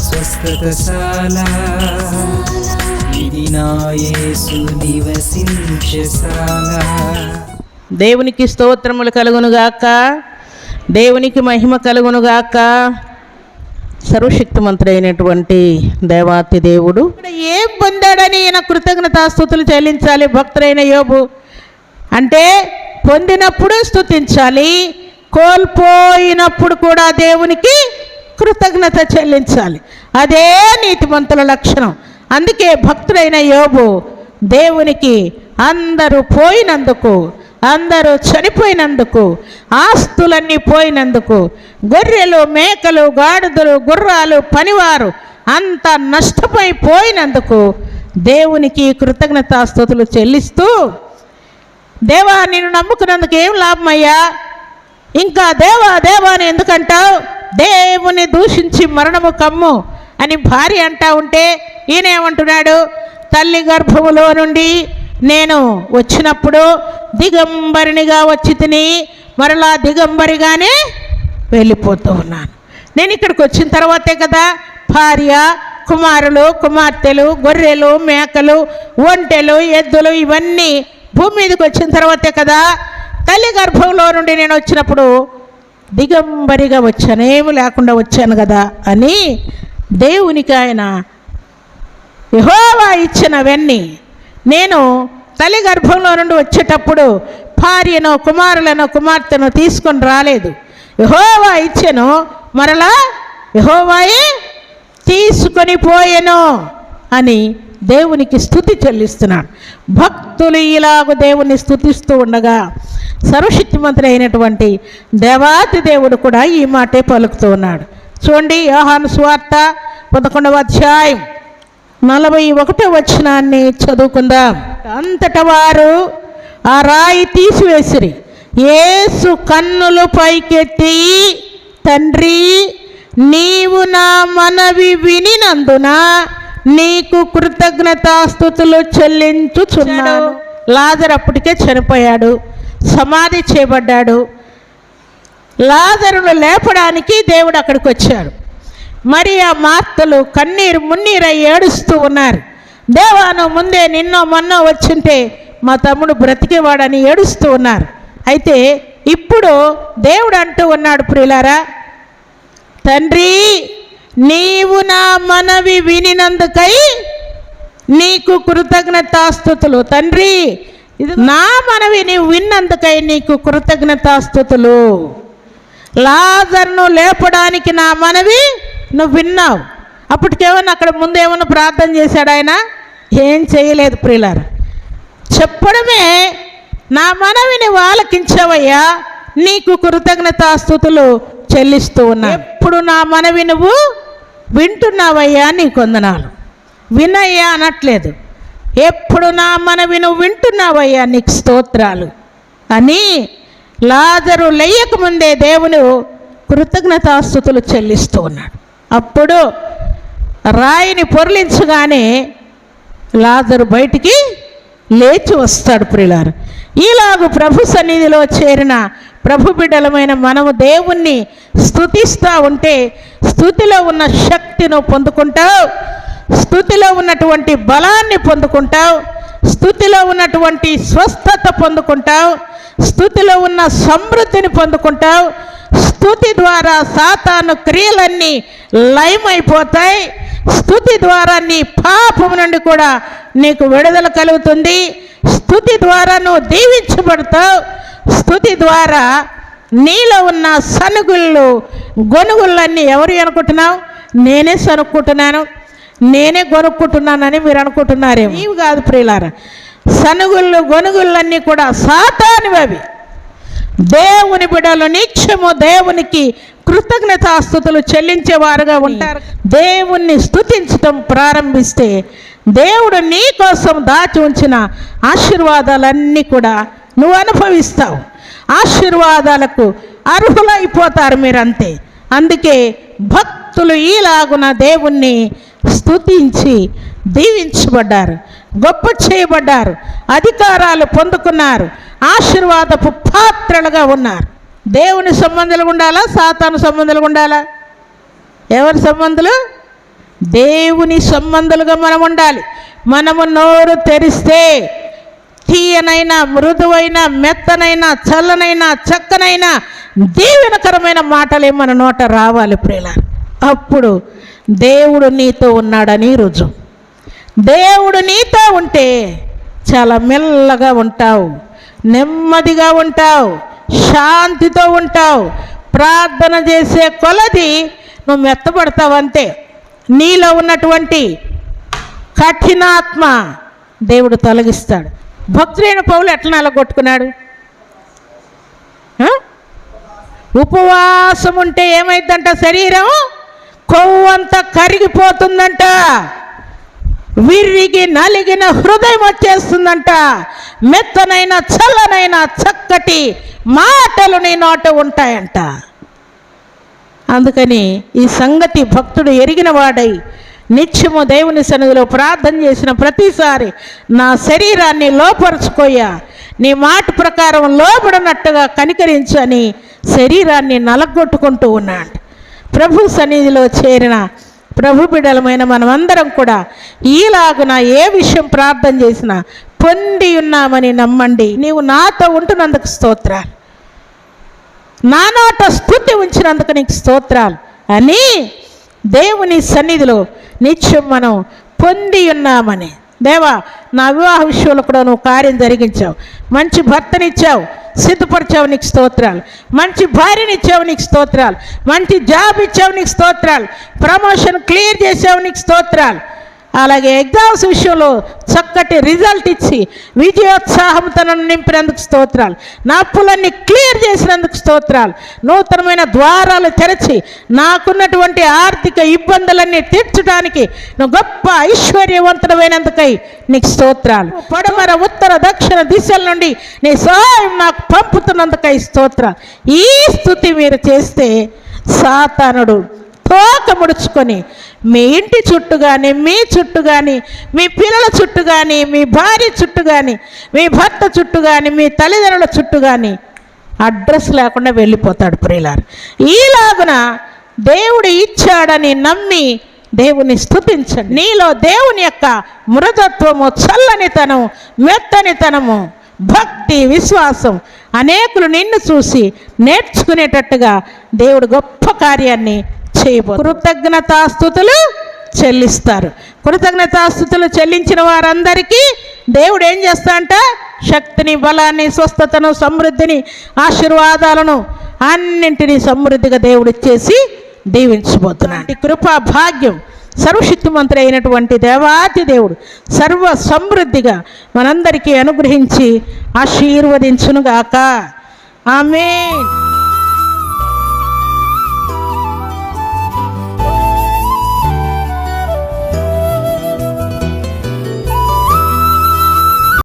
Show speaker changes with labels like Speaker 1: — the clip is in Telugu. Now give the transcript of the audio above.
Speaker 1: స్వస్థతశాల ఇది నా యేసు నివసించశాల.
Speaker 2: దేవునికి స్తోత్రములు కలుగునుగాక, దేవునికి మహిమ కలుగునుగాక. సర్వశక్తిమంతుడైనటువంటి దేవాతి దేవుడు ఇక్కడ ఏం పొందాడని ఈయన కృతజ్ఞతాస్తుతులు చెల్లించాలి. భక్తుడైన యోబు అంటే పొందినప్పుడు స్తుతించాలి, కోల్పోయినప్పుడు కూడా దేవునికి కృతజ్ఞత చెల్లించాలి. అదే నీతిమంతుల లక్షణం. అందుకే భక్తుడైన యోబు దేవునికి అందరూ పోయినందుకు, అందరూ చనిపోయినందుకు, ఆస్తులన్నీ పోయినందుకు, గొర్రెలు మేకలు గాడిదలు గుర్రాలు పనివారు అంత నష్టపోయినందుకు దేవునికి కృతజ్ఞతాస్తుతులు చెల్లిస్తూ, దేవా నిన్ను నమ్ముకున్నందుకు ఏం లాభమయ్యా, ఇంకా దేవా దేవా అని ఎందుకంటావు, దేవుని దూషించి మరణము కమ్ము అని భార్య అంటా ఉంటే ఈయనేమంటున్నాడు, తల్లి గర్భములో నుండి నేను వచ్చినప్పుడు దిగంబరినిగా వచ్చి తిని మరలా దిగంబరిగానే వెళ్ళిపోతూ ఉన్నాను. నేను ఇక్కడికి వచ్చిన తర్వాతే కదా భార్య కుమారులు కుమార్తెలు గొర్రెలు మేకలు ఒంటెలు ఎద్దులు ఇవన్నీ భూమి మీదకి వచ్చిన తర్వాతే కదా. తల్లి గర్భంలో నుండి నేను వచ్చినప్పుడు దిగంబరిగా వచ్చాను, ఏమి లేకుండా వచ్చాను కదా అని దేవునికి ఆయన యెహోవా ఇచ్చినవన్నీ నేను తల్లి గర్భంలో నుండి వచ్చేటప్పుడు భార్యను కుమారులను కుమార్తెను తీసుకొని రాలేదు, యెహోవా ఇచ్చెను, మరలా యెహోవాయే తీసుకొని పోయెను అని దేవునికి స్తుతి చెల్లిస్తున్నాడు. భక్తులు ఇలాగ దేవుని స్తుతిస్తూ ఉండగా సర్వశక్తిమంతుడు అయినటువంటి దేవాతి దేవుడు కూడా ఈ మాటే పలుకుతూ ఉన్నాడు. చూడండి, యోహాను సువార్త 11వ అధ్యాయం 41వ వచనాన్ని చదువుకుందాం. అంతట వారు ఆ రాయి తీసివేసిరి. యేసు కన్నులు పైకెత్తి, తండ్రి నీవు నా మనవి వినినందున నీకు కృతజ్ఞతాస్తుతులు చెల్లించుచున్నాను. లాజరు అప్పటికే చనిపోయాడు, సమాధి చేయబడ్డాడు. లాజరును లేపడానికి దేవుడు అక్కడికి వచ్చాడు. మరి ఆ మార్తలు కన్నీరు మున్నీరై ఏడుస్తూ ఉన్నారు. దేవా నువ్వు ముందే నిన్నో మొన్నో వచ్చింటే మా తమ్ముడు బ్రతికేవాడని ఏడుస్తూ ఉన్నారు. అయితే ఇప్పుడు దేవుడు అంటూ ఉన్నాడు, ప్రియులారా, తండ్రి నీవు నా మనవి వినినందుకై నీకు కృతజ్ఞతాస్తుతులు. తండ్రి నా మనవి నీవు విన్నందుకై నీకు కృతజ్ఞతాస్తుతులు. లాజరును లేపడానికి నా మనవి నువ్వు విన్నావు. అప్పటికేమన్నా అక్కడ ముందేమన్నా ప్రార్థన చేశాడు ఆయన? ఏం చేయలేదు ప్రియులారా. చెప్పడమే నా మనవిని ఆలకించవయ్యా, నీకు కృతజ్ఞతాస్తుతులు చెల్లిస్తూ ఉన్నా. ఎప్పుడు నా మనవి నువ్వు వింటున్నావయ్యా నీకు వందనాలు. వినయ్యా అనట్లేదు, ఎప్పుడు నా మనవి నువ్వు వింటున్నావయ్యా నీకు స్తోత్రాలు అని లాజరు లేయకముందే దేవుడు కృతజ్ఞతాస్తుతులు చెల్లిస్తూ ఉన్నాడు. అప్పుడు రాయిని పొర్లించగానే లాజరు బయటికి లేచి వస్తాడు. ప్రియులారు, ఈలాగు ప్రభు సన్నిధిలో చేరిన ప్రభు బిడ్డలమైన మనము దేవుణ్ణి స్తుతిస్తూ ఉంటే స్తుతిలో ఉన్న శక్తిని పొందుకుంటావు, స్తుతిలో ఉన్నటువంటి బలాన్ని పొందుకుంటావు, స్తుతిలో ఉన్నటువంటి స్వస్థత పొందుకుంటావు, స్తుతిలో ఉన్న సమృద్ధిని పొందుకుంటావు. స్తుతి ద్వారా సాతాను క్రియలన్నీ లయమైపోతాయి. స్తుతి ద్వారా నీ పాపము నుండి కూడా నీకు విడుదల కలుగుతుంది. స్తుతి ద్వారా నువ్వు దీవించబడతావు. స్తుతి ద్వారా నీలో ఉన్న సనుగుళ్ళు గొనుగుళ్ళన్నీ ఎవరు అనుకుంటున్నావు? నేనే సనుక్కుంటున్నాను, నేనే గొనుక్కుంటున్నానని మీరు అనుకుంటున్నారేమో. నీవు కాదు ప్రియులారా, సనుగుళ్ళు గొనుగుళ్ళన్నీ కూడా సాతానువి. అవి దేవుని బిడ్డలు నిత్యము దేవునికి కృతజ్ఞతాస్తుతులు చెల్లించేవారుగా ఉంటారు. దేవుణ్ణి స్తుతించటం ప్రారంభిస్తే దేవుడు నీ కోసం దాచి ఉంచిన ఆశీర్వాదాలన్నీ కూడా నువ్వు అనుభవిస్తావు. ఆశీర్వాదాలకు అర్హులైపోతారు మీరంతే. అందుకే భక్తులు ఈలాగున దేవుణ్ణి స్తుతించి దీవించబడ్డారు, గొప్ప చేయబడ్డారు, అధికారాలు పొందుకున్నారు, ఆశీర్వాదపు పాత్రలుగా ఉన్నారు. దేవుని సంబంధాలు ఉండాలా, సాతాను సంబంధాలు ఉండాలా? ఎవరి సంబంధులు? దేవుని సంబంధులుగా మనం ఉండాలి. మనము నోరు తెరిస్తే తీయనైన, మృదువైన, మెత్తనైన, చల్లనైన, చక్కనైన, దీవెనకరమైన మాటలే మన నోట రావాలి ప్రియులారా. అప్పుడు దేవుడు నీతో ఉన్నాడని రుజువు. దేవుడు నీతో ఉంటే చాలా మెల్లగా ఉంటావు, నెమ్మదిగా ఉంటావు, శాంతితో ఉంటావు. ప్రార్థన చేసే కొలది నువ్వు మెత్తపడతావు అంతే. నీలో ఉన్నటువంటి కఠినాత్మ దేవుడు తొలగిస్తాడు. భక్తుడైన పౌలు ఎట్లా నలగొట్టుకున్నాడు? ఉపవాసం ఉంటే ఏమైందంట? శరీరం కొవ్వంతా కరిగిపోతుందంట, విరిగి నలిగిన హృదయం వచ్చేస్తుందంట. మెత్తనైన, చల్లనైన, చక్కటి మాటలు నీ నోట ఉంటాయంట. అందుకని ఈ సంగతి భక్తుడు ఎరిగిన వాడై నిత్యము దేవుని సన్నిధిలో ప్రార్థన చేసిన ప్రతిసారి నా శరీరాన్ని లోపరుచుకోయా, నీ మాట ప్రకారం లోబడినట్టుగా కనికరించని శరీరాన్ని నలగొట్టుకుంటూ ఉన్నాడు. ప్రభు సన్నిధిలో చేరిన ప్రభు బిడ్డలమైన మనమందరం కూడా ఈలాగున ఏ విషయం ప్రార్థన చేసినా పొంది ఉన్నామని నమ్మండి. నీవు నాతో ఉంటున్నందుకు స్తోత్రాలు, నా నోట స్తుతి ఉంచినందుకు నీకు స్తోత్రాలు అని దేవుని సన్నిధిలో నిత్యం మనం పొంది ఉన్నామని. దేవా, నా వివాహ విషయంలో కూడా నువ్వు కార్యం జరిగించావు, మంచి భర్తనిచ్చావు, సిద్ధపరిచావు, నీకు స్తోత్రాలు. మంచి భార్యనిచ్చావు, నీకు స్తోత్రాలు. మంచి జాబ్ ఇచ్చావు, నీకు స్తోత్రాలు. ప్రమోషన్ క్లియర్ చేసావు, నీకు స్తోత్రాలు. అలాగే ఎగ్జామ్స్ విషయంలో చక్కటి రిజల్ట్ ఇచ్చి విజయోత్సాహంతో నన్ను నింపినందుకు స్తోత్రాలు. నా అప్పులన్నీ క్లియర్ చేసినందుకు స్తోత్రాలు. నూతనమైన ద్వారాలు తెరచి నాకున్నటువంటి ఆర్థిక ఇబ్బందులన్నీ తీర్చడానికి నువ్వు గొప్ప ఐశ్వర్యవంతుడమైనందుకై నీకు స్తోత్రాలు. పడమర, ఉత్తర, దక్షిణ దిశల నుండి నీ సహాయం నాకు పంపుతున్నందుకై స్తోత్రాలు. ఈ స్తుతి మీరు చేస్తే సాతానుడు తోక ముడుచుకొని మీ ఇంటి చుట్టూ కానీ, మీ చుట్టూ కానీ, మీ పిల్లల చుట్టూ కానీ, మీ భార్య చుట్టూ కానీ, మీ భర్త చుట్టూ కానీ, మీ తల్లిదండ్రుల చుట్టూ కానీ అడ్రస్ లేకుండా వెళ్ళిపోతాడు ప్రియులారా. ఈలాగున దేవుడు ఇచ్చాడని నమ్మి దేవుని స్తుతించండి. నీలో దేవుని యొక్క మృదత్వము, చల్లనితనం, మెత్తనితనము, భక్తి, విశ్వాసం అనేకులు నిన్ను చూసి నేర్చుకునేటట్టుగా దేవుడు గొప్ప కార్యాన్ని చేయబోతున్నారు. కృతజ్ఞతాస్తుతులు చెల్లిస్తారు. కృతజ్ఞతాస్తుతులు చెల్లించిన వారందరికీ దేవుడు ఏం చేస్తాడంట? శక్తిని, బలాన్ని, స్వస్థతను, సమృద్ధిని, ఆశీర్వాదాలను అన్నింటినీ సమృద్ధిగా దేవుడు ఇచ్చేసి దీవించబోతున్నాడు. ఈ కృపా భాగ్యం సర్వశక్తిమంతుడు అయినటువంటి దేవాతి దేవుడు సర్వ సమృద్ధిగా మనందరికీ అనుగ్రహించి ఆశీర్వదించునుగాక. ఆమేన్.